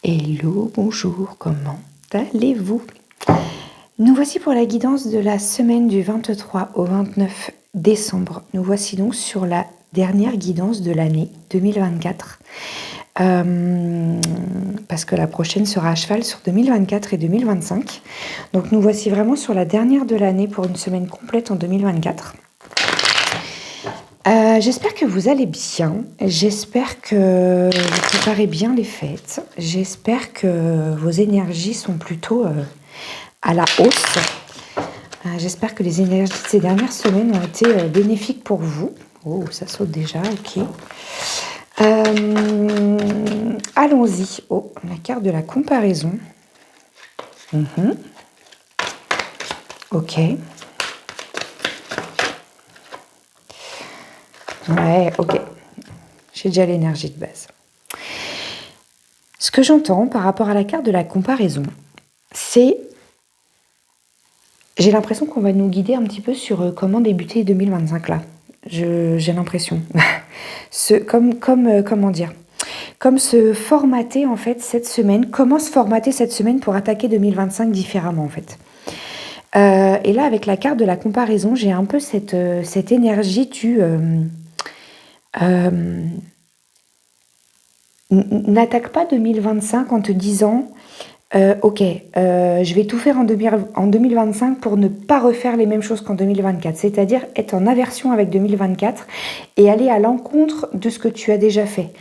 Hello, bonjour, comment allez-vous? Nous voici pour la guidance de la semaine du 23 au 29 décembre. Nous voici donc sur la dernière guidance de l'année 2024. Parce que la prochaine sera à cheval sur 2024 et 2025. Donc nous voici vraiment sur la dernière de l'année pour une semaine complète en 2024. J'espère que vous allez bien, j'espère que vous préparez bien les fêtes, j'espère que vos énergies sont plutôt à la hausse. J'espère que les énergies de ces dernières semaines ont été bénéfiques pour vous. Oh, ça saute déjà, ok. Allons-y. Oh, la carte de la comparaison. Ok. Ouais, ok. J'ai déjà l'énergie de base. Ce que j'entends par rapport à la carte de la comparaison, c'est... J'ai l'impression qu'on va nous guider un petit peu sur comment débuter 2025 là. J'ai l'impression. Comment dire, comme se formater en fait cette semaine, comment se formater cette semaine pour attaquer 2025 différemment en fait. Et là avec la carte de la comparaison, j'ai un peu cette énergie n'attaque pas 2025 en te disant ok, je vais tout faire en 2025 pour ne pas refaire les mêmes choses qu'en 2024, c'est-à-dire être en aversion avec 2024 et aller à l'encontre de ce que tu as déjà fait.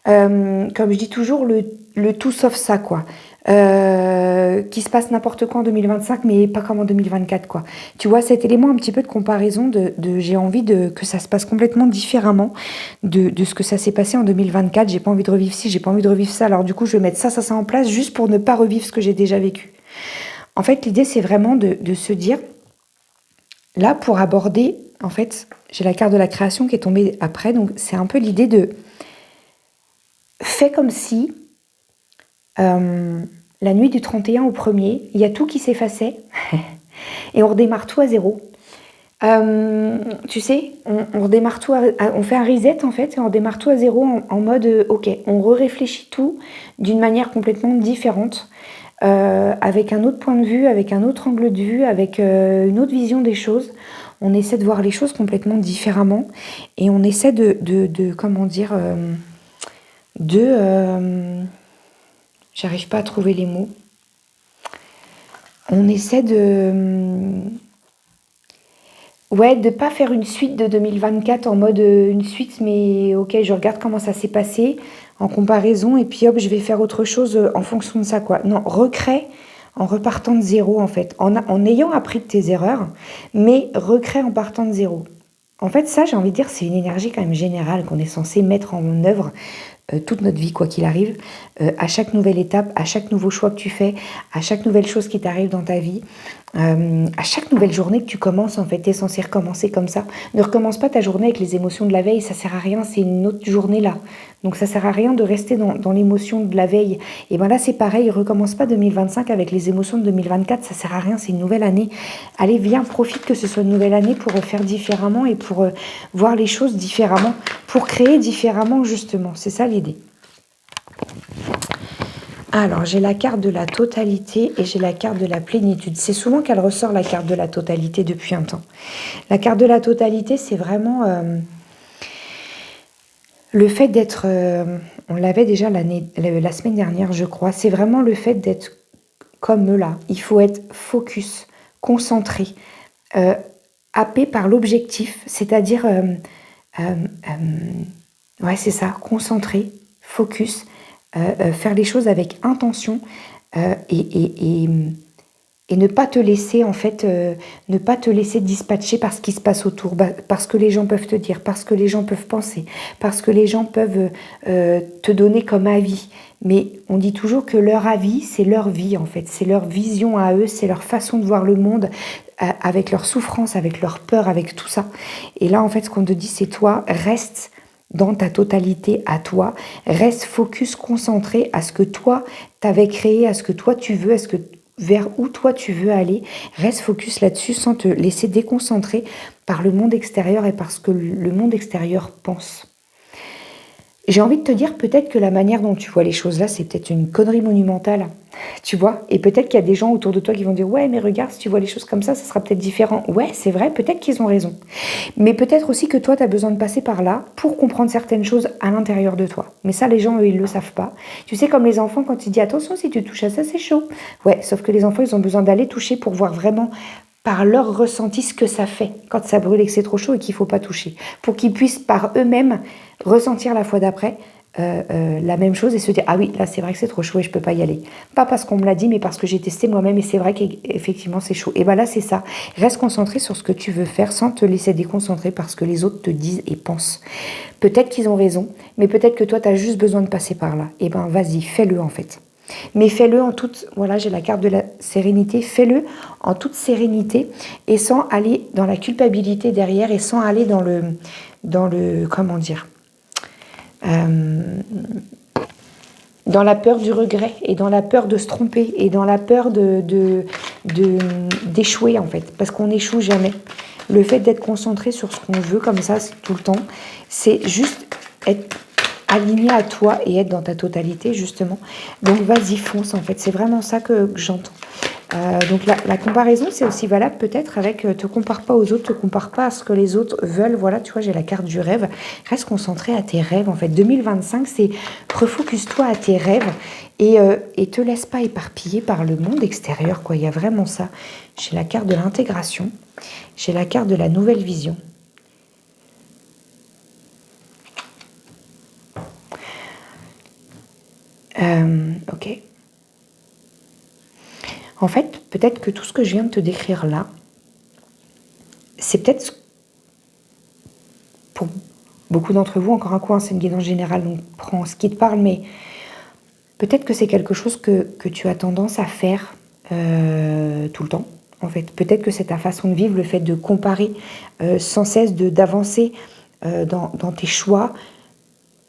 Comme je dis toujours, le tout sauf ça, quoi. Qui se passe n'importe quoi en 2025, mais pas comme en 2024, quoi. Tu vois, cet élément un petit peu de comparaison j'ai envie que ça se passe complètement différemment de ce que ça s'est passé en 2024. J'ai pas envie de revivre ci, j'ai pas envie de revivre ça. Alors du coup, je vais mettre ça en place juste pour ne pas revivre ce que j'ai déjà vécu. En fait, l'idée, c'est vraiment de se dire, là, pour aborder, en fait, j'ai la carte de la création qui est tombée après, donc c'est un peu l'idée de fais comme si la nuit du 31 au 1er, il y a tout qui s'effaçait et on redémarre tout à zéro. Tu sais, on redémarre tout, on fait un reset en fait et on redémarre tout à zéro en mode ok, on réfléchit tout d'une manière complètement différente, avec un autre point de vue, avec un autre angle de vue, avec une autre vision des choses. On essaie de voir les choses complètement différemment et on essaie de comment dire, j'arrive pas à trouver les mots. On essaie de pas faire une suite de 2024 en mode une suite, mais ok, je regarde comment ça s'est passé en comparaison et puis hop, je vais faire autre chose en fonction de ça, quoi. Non, recrée en repartant de zéro, en fait, en ayant appris de tes erreurs, mais recrée en partant de zéro. En fait, ça, j'ai envie de dire, c'est une énergie quand même générale qu'on est censé mettre en œuvre toute notre vie, quoi qu'il arrive, à chaque nouvelle étape, à chaque nouveau choix que tu fais, à chaque nouvelle chose qui t'arrive dans ta vie, à chaque nouvelle journée que tu commences, en fait, tu es censé recommencer comme ça. Ne recommence pas ta journée avec les émotions de la veille, ça sert à rien, c'est une autre journée là. Donc ça sert à rien de rester dans l'émotion de la veille. Et ben là, c'est pareil, recommence pas 2025 avec les émotions de 2024, ça sert à rien, c'est une nouvelle année. Allez, viens, profite que ce soit une nouvelle année pour faire différemment et pour voir les choses différemment, pour créer différemment, justement. C'est ça l'idée. Alors, j'ai la carte de la totalité et j'ai la carte de la plénitude. C'est souvent qu'elle ressort, la carte de la totalité, depuis un temps. La carte de la totalité, c'est vraiment le fait d'être... on l'avait déjà la semaine dernière, je crois. C'est vraiment le fait d'être comme là. Il faut être focus, concentré, happé par l'objectif, c'est-à-dire... ouais, c'est ça, concentré, focus, faire les choses avec intention et ne pas te laisser en fait, ne pas te laisser dispatcher par ce qui se passe autour, parce que les gens peuvent te dire, parce que les gens peuvent penser, parce que les gens peuvent te donner comme avis. Mais on dit toujours que leur avis, c'est leur vie en fait, c'est leur vision à eux, c'est leur façon de voir le monde, avec leur souffrance, avec leur peur, avec tout ça. Et là en fait, ce qu'on te dit, c'est toi, reste dans ta totalité à toi, reste focus, concentré à ce que toi t'avais créé, à ce que toi tu veux, vers où toi tu veux aller, reste focus là-dessus sans te laisser déconcentrer par le monde extérieur et par ce que le monde extérieur pense. J'ai envie de te dire peut-être que la manière dont tu vois les choses là, c'est peut-être une connerie monumentale, tu vois? Et peut-être qu'il y a des gens autour de toi qui vont dire: «Ouais, mais regarde, si tu vois les choses comme ça sera peut-être différent». Ouais, c'est vrai, peut-être qu'ils ont raison. Mais peut-être aussi que toi, tu as besoin de passer par là pour comprendre certaines choses à l'intérieur de toi. Mais ça, les gens, eux, ils le savent pas. Tu sais, comme les enfants, quand ils disent: «Attention, si tu touches à ça, c'est chaud». Ouais, sauf que les enfants, ils ont besoin d'aller toucher pour voir vraiment par leur ressenti ce que ça fait quand ça brûle et que c'est trop chaud et qu'il faut pas toucher. Pour qu'ils puissent par eux-mêmes ressentir la fois d'après la même chose et se dire: ah oui, là c'est vrai que c'est trop chaud et je peux pas y aller. Pas parce qu'on me l'a dit, mais parce que j'ai testé moi-même et c'est vrai qu'effectivement c'est chaud. Et ben là c'est ça. Reste concentré sur ce que tu veux faire sans te laisser déconcentrer par ce que les autres te disent et pensent. Peut-être qu'ils ont raison, mais peut-être que toi tu as juste besoin de passer par là. Et ben vas-y, fais-le en fait. Mais fais-le en toute, voilà, j'ai la carte de la sérénité, fais-le en toute sérénité et sans aller dans la culpabilité derrière et sans aller comment dire, dans la peur du regret et dans la peur de se tromper et dans la peur d'échouer en fait, parce qu'on n'échoue jamais. Le fait d'être concentré sur ce qu'on veut comme ça tout le temps, c'est juste être aligné à toi et être dans ta totalité justement. Donc vas-y, fonce en fait, c'est vraiment ça que j'entends. Donc la comparaison, c'est aussi valable peut-être avec te compare pas aux autres, te compare pas à ce que les autres veulent. Voilà, tu vois, j'ai la carte du rêve. Reste concentré à tes rêves en fait. 2025, c'est refocus-toi à tes rêves et te laisse pas éparpiller par le monde extérieur, quoi. Il y a vraiment ça. J'ai la carte de l'intégration, j'ai la carte de la nouvelle vision. Ok. En fait, peut-être que tout ce que je viens de te décrire là, c'est peut-être pour beaucoup d'entre vous, encore un coup, hein, c'est une guidance générale, donc prends ce qui te parle, mais peut-être que c'est quelque chose que tu as tendance à faire tout le temps, en fait. Peut-être que c'est ta façon de vivre, le fait de comparer sans cesse, d'avancer dans tes choix,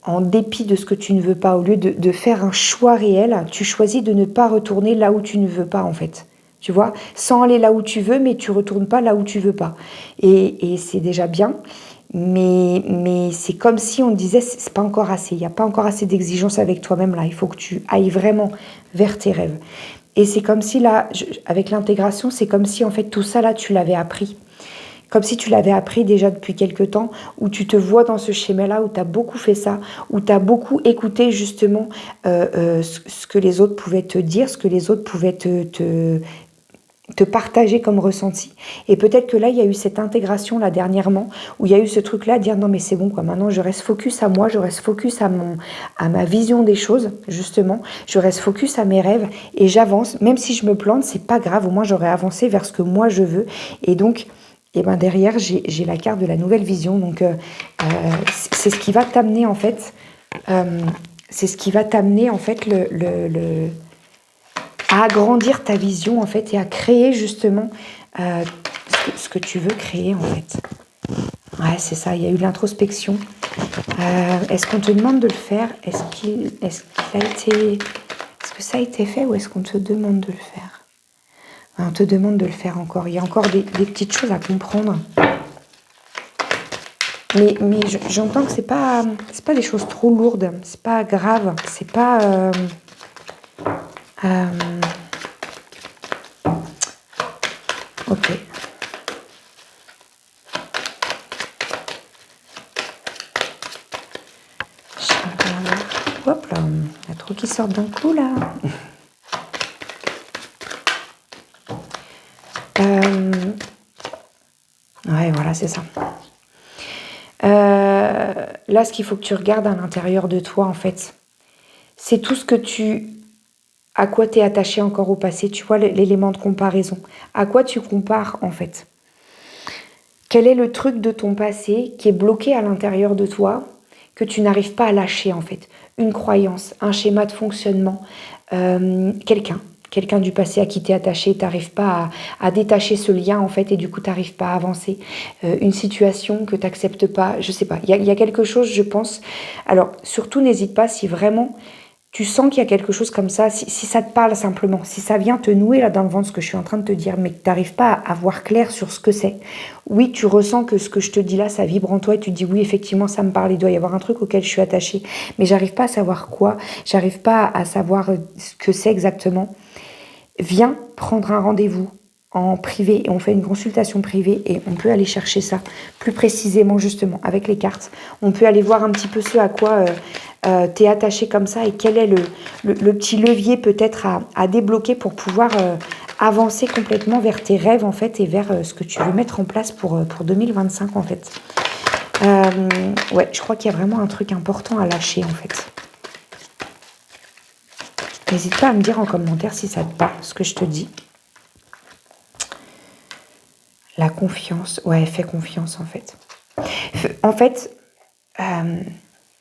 en dépit de ce que tu ne veux pas. Au lieu de faire un choix réel, tu choisis de ne pas retourner là où tu ne veux pas, en fait. Tu vois, sans aller là où tu veux, mais tu retournes pas là où tu veux pas. Et c'est déjà bien, mais c'est comme si on disait, c'est pas encore assez, il n'y a pas encore assez d'exigence avec toi-même là, il faut que tu ailles vraiment vers tes rêves. Et c'est comme si là, avec l'intégration, c'est comme si en fait tout ça là, tu l'avais appris. Comme si tu l'avais appris déjà depuis quelque temps, où tu te vois dans ce schéma-là, où tu as beaucoup fait ça, où tu as beaucoup écouté justement ce que les autres pouvaient te dire, ce que les autres pouvaient te partager comme ressenti. Et peut-être que là, il y a eu cette intégration là dernièrement, où il y a eu ce truc-là, dire non mais c'est bon quoi, maintenant je reste focus à moi, je reste focus à ma vision des choses, justement, je reste focus à mes rêves et j'avance, même si je me plante, c'est pas grave, au moins j'aurai avancé vers ce que moi je veux. Et donc, et ben derrière, j'ai la carte de la nouvelle vision, donc c'est ce qui va t'amener en fait, c'est ce qui va t'amener en fait à agrandir ta vision en fait et à créer justement ce que tu veux créer en fait. Ouais, c'est ça, il y a eu l'introspection. Est-ce qu'on te demande de le faire? Est-ce que ça a été fait ou est-ce qu'on te demande de le faire? On te demande de le faire encore. Il y a encore des petites choses à comprendre. Mais j'entends que c'est pas des choses trop lourdes. C'est pas grave. C'est pas... Ok. Hop là. Il y a trop qui sortent d'un coup là. Ouais, voilà, c'est ça. Là, ce qu'il faut que tu regardes à l'intérieur de toi, en fait, c'est tout ce que à quoi tu es attaché encore au passé, tu vois, l'élément de comparaison. À quoi tu compares, en fait? Quel est le truc de ton passé qui est bloqué à l'intérieur de toi, que tu n'arrives pas à lâcher, en fait? Une croyance, un schéma de fonctionnement, quelqu'un du passé à qui tu es attaché, tu n'arrives pas à détacher ce lien en fait et du coup tu n'arrives pas à avancer, une situation que tu n'acceptes pas, je sais pas, il y a quelque chose je pense, alors surtout n'hésite pas si vraiment Tu sens qu'il y a quelque chose comme ça, si ça te parle simplement, si ça vient te nouer là dans le ventre, ce que je suis en train de te dire, mais que tu n'arrives pas à voir clair sur ce que c'est. Oui, tu ressens que ce que je te dis là, ça vibre en toi et tu te dis oui, effectivement, ça me parle, il doit y avoir un truc auquel je suis attachée, mais j'arrive pas à savoir quoi, j'arrive pas à savoir ce que c'est exactement. Viens prendre un rendez-vous en privé et on fait une consultation privée et on peut aller chercher ça plus précisément justement avec les cartes. On peut aller voir un petit peu ce à quoi t'es attaché comme ça et quel est le petit levier peut-être à débloquer pour pouvoir avancer complètement vers tes rêves en fait et vers ce que tu veux mettre en place pour 2025 en fait. Ouais, je crois qu'il y a vraiment un truc important à lâcher en fait. N'hésite pas à me dire en commentaire si ça te parle, ce que je te dis. La confiance, ouais, fais confiance en fait. En fait,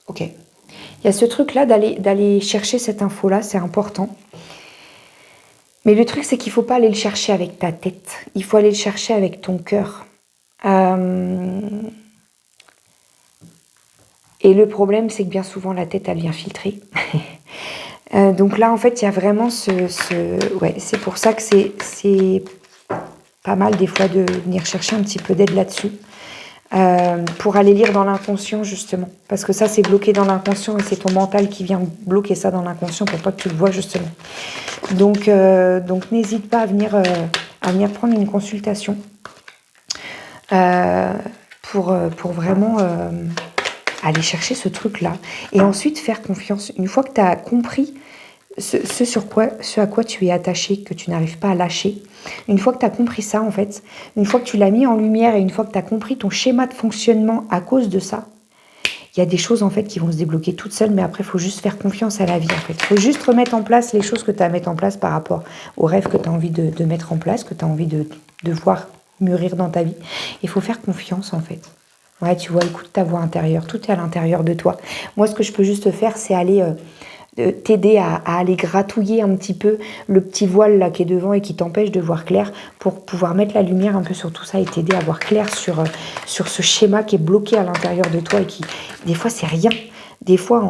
ok. Il y a ce truc-là d'aller chercher cette info-là, c'est important. Mais le truc, c'est qu'il ne faut pas aller le chercher avec ta tête. Il faut aller le chercher avec ton cœur. Et le problème, c'est que bien souvent, la tête, elle vient filtrer. Donc là, en fait, il y a vraiment ouais, c'est pour ça que c'est pas mal des fois de venir chercher un petit peu d'aide là-dessus. Pour aller lire dans l'inconscient justement, parce que ça c'est bloqué dans l'inconscient et c'est ton mental qui vient bloquer ça dans l'inconscient pour pas que tu le vois justement. Donc n'hésite pas à venir prendre une consultation pour vraiment aller chercher ce truc là et ensuite faire confiance. Une fois que tu as compris ce à quoi tu es attaché, que tu n'arrives pas à lâcher. Une fois que tu as compris ça, en fait, une fois que tu l'as mis en lumière et une fois que tu as compris ton schéma de fonctionnement à cause de ça, il y a des choses, en fait, qui vont se débloquer toutes seules, mais après, il faut juste faire confiance à la vie, en fait. Il faut juste remettre en place les choses que tu as à mettre en place par rapport aux rêves que tu as envie de mettre en place, que tu as envie de voir mûrir dans ta vie. Il faut faire confiance, en fait. Ouais, tu vois, écoute ta voix intérieure, tout est à l'intérieur de toi. Moi, ce que je peux juste faire, c'est aller... t'aider à aller gratouiller un petit peu le petit voile là qui est devant et qui t'empêche de voir clair pour pouvoir mettre la lumière un peu sur tout ça et t'aider à voir clair sur ce schéma qui est bloqué à l'intérieur de toi et qui, des fois, c'est rien. Des fois,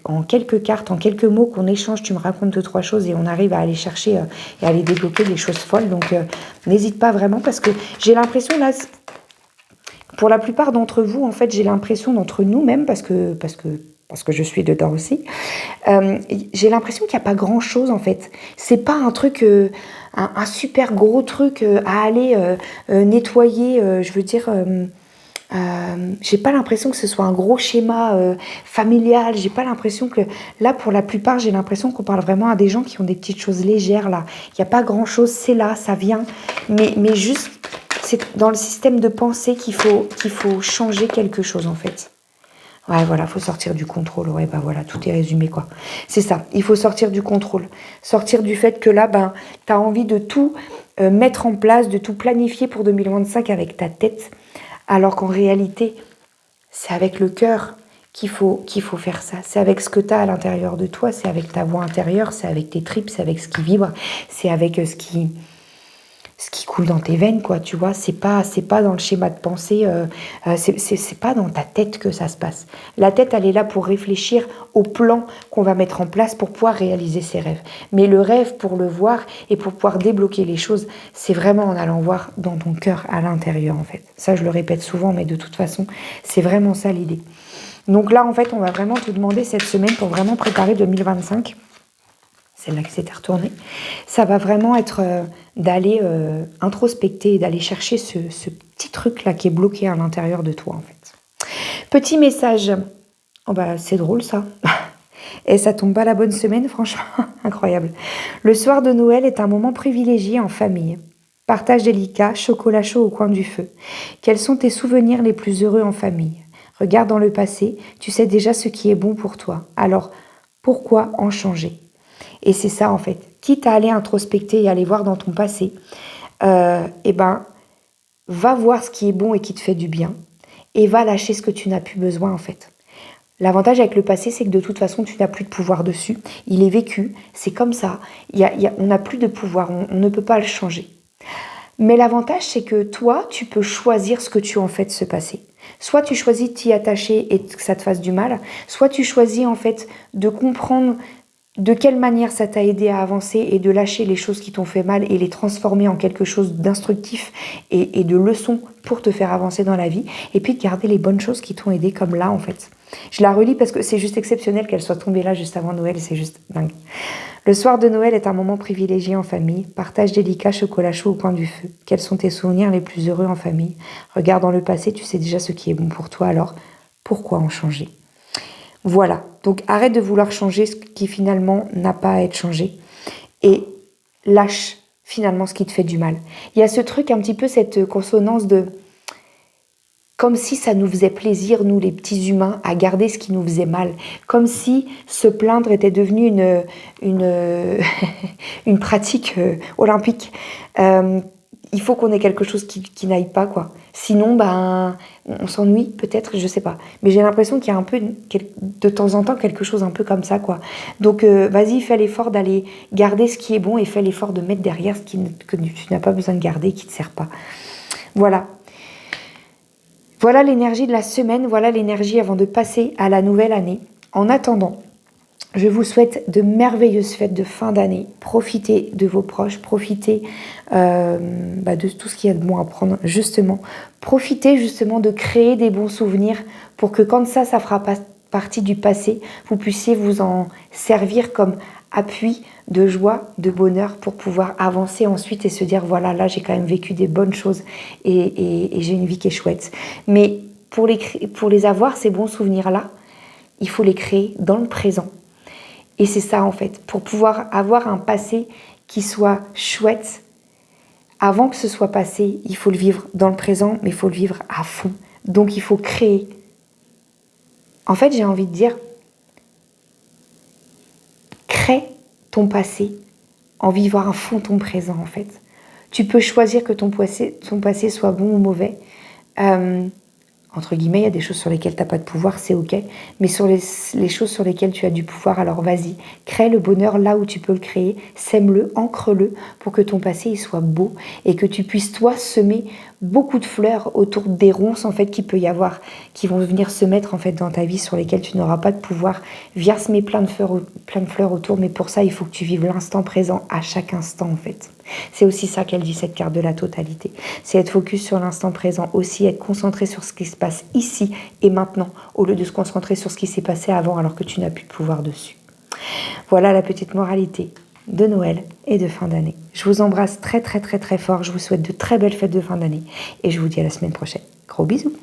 en quelques cartes, en quelques mots qu'on échange, tu me racontes 2-3 choses et on arrive à aller chercher et à aller débloquer des choses folles. Donc, n'hésite pas vraiment parce que j'ai l'impression là... Pour la plupart d'entre vous, en fait, j'ai l'impression d'entre nous même, parce que je suis dedans aussi, j'ai l'impression qu'il n'y a pas grand-chose, en fait. C'est pas un truc, un super gros truc à aller nettoyer, je veux dire... j'ai pas l'impression que ce soit un gros schéma familial, j'ai pas l'impression que... Là, pour la plupart, j'ai l'impression qu'on parle vraiment à des gens qui ont des petites choses légères, là. Il n'y a pas grand-chose, c'est là, ça vient, mais juste... C'est dans le système de pensée qu'il faut changer quelque chose, en fait. Ouais, voilà, il faut sortir du contrôle. Ouais, bah voilà, tout est résumé, quoi. C'est ça, il faut sortir du contrôle. Sortir du fait que là, ben, tu as envie de tout mettre en place, de tout planifier pour 2025 avec ta tête, alors qu'en réalité, c'est avec le cœur qu'il faut faire ça. C'est avec ce que tu as à l'intérieur de toi, c'est avec ta voix intérieure, c'est avec tes tripes, c'est avec ce qui vibre, c'est avec ce qui coule dans tes veines, quoi, tu vois, c'est pas dans le schéma de pensée, c'est pas dans ta tête que ça se passe. La tête, elle est là pour réfléchir au plan qu'on va mettre en place pour pouvoir réaliser ses rêves. Mais le rêve, pour le voir et pour pouvoir débloquer les choses, c'est vraiment en allant voir dans ton cœur, à l'intérieur, en fait. Ça, je le répète souvent, mais de toute façon, c'est vraiment ça l'idée. Donc là, en fait, on va vraiment te demander cette semaine pour vraiment préparer 2025. Celle-là qui s'était retournée, ça va vraiment être d'aller introspecter et d'aller chercher ce petit truc-là qui est bloqué à l'intérieur de toi, en fait. Petit message. Oh bah, c'est drôle, ça. Et ça tombe pas la bonne semaine, franchement. Incroyable. Le soir de Noël est un moment privilégié en famille. Partage délicat, chocolat chaud au coin du feu. Quels sont tes souvenirs les plus heureux en famille? Regarde dans le passé, tu sais déjà ce qui est bon pour toi. Alors, pourquoi en changer? Et c'est ça, en fait. Quitte à aller introspecter et aller voir dans ton passé, eh ben, va voir ce qui est bon et qui te fait du bien et va lâcher ce que tu n'as plus besoin, en fait. L'avantage avec le passé, c'est que de toute façon, tu n'as plus de pouvoir dessus. Il est vécu, c'est comme ça. On n'a plus de pouvoir, on ne peut pas le changer. Mais l'avantage, c'est que toi, tu peux choisir ce que tu en fais de ce passé. Soit tu choisis de t'y attacher et que ça te fasse du mal, soit tu choisis, en fait, de comprendre de quelle manière ça t'a aidé à avancer et de lâcher les choses qui t'ont fait mal et les transformer en quelque chose d'instructif et de leçon pour te faire avancer dans la vie. Et puis de garder les bonnes choses qui t'ont aidé, comme là en fait. Je la relis parce que c'est juste exceptionnel qu'elle soit tombée là juste avant Noël, c'est juste dingue. Le soir de Noël est un moment privilégié en famille. Partage délicat, chocolat chaud au coin du feu. Quels sont tes souvenirs les plus heureux en famille? Regarde dans le passé, tu sais déjà ce qui est bon pour toi, alors pourquoi en changer? Voilà, donc arrête de vouloir changer ce qui finalement n'a pas à être changé et lâche finalement ce qui te fait du mal. Il y a ce truc un petit peu, cette consonance de comme si ça nous faisait plaisir, nous les petits humains, à garder ce qui nous faisait mal. Comme si se plaindre était devenu une pratique olympique. Il faut qu'on ait quelque chose qui n'aille pas, quoi. Sinon, ben, on s'ennuie peut-être, je sais pas. Mais j'ai l'impression qu'il y a un peu, de temps en temps, quelque chose un peu comme ça, quoi. Donc, vas-y, fais l'effort d'aller garder ce qui est bon et fais l'effort de mettre derrière ce que tu n'as pas besoin de garder, qui ne te sert pas. Voilà. Voilà l'énergie de la semaine, voilà l'énergie avant de passer à la nouvelle année. En attendant, je vous souhaite de merveilleuses fêtes de fin d'année. Profitez de vos proches, profitez de tout ce qu'il y a de bon à prendre, justement. Profitez justement de créer des bons souvenirs pour que quand ça fera partie du passé, vous puissiez vous en servir comme appui de joie, de bonheur pour pouvoir avancer ensuite et se dire voilà, là j'ai quand même vécu des bonnes choses et j'ai une vie qui est chouette. Mais pour les avoir, ces bons souvenirs-là, il faut les créer dans le présent. Et c'est ça en fait, pour pouvoir avoir un passé qui soit chouette, avant que ce soit passé, il faut le vivre dans le présent, mais il faut le vivre à fond. Donc il faut créer. En fait, j'ai envie de dire, crée ton passé en vivant à fond ton présent en fait. Tu peux choisir que ton passé soit bon ou mauvais. Entre guillemets, il y a des choses sur lesquelles tu n'as pas de pouvoir, c'est ok. Mais sur les choses sur lesquelles tu as du pouvoir, alors vas-y, crée le bonheur là où tu peux le créer, sème-le, ancre-le pour que ton passé il soit beau et que tu puisses toi semer beaucoup de fleurs autour des ronces en fait qu'il peut y avoir, qui vont venir se mettre en fait dans ta vie sur lesquelles tu n'auras pas de pouvoir. Viens semer plein de fleurs autour, mais pour ça il faut que tu vives l'instant présent à chaque instant en fait. C'est aussi ça qu'elle dit, cette carte de la totalité. C'est être focus sur l'instant présent, aussi être concentré sur ce qui se passe ici et maintenant, au lieu de se concentrer sur ce qui s'est passé avant alors que tu n'as plus de pouvoir dessus. Voilà la petite moralité de Noël et de fin d'année. Je vous embrasse très très très très fort, je vous souhaite de très belles fêtes de fin d'année et je vous dis à la semaine prochaine. Gros bisous.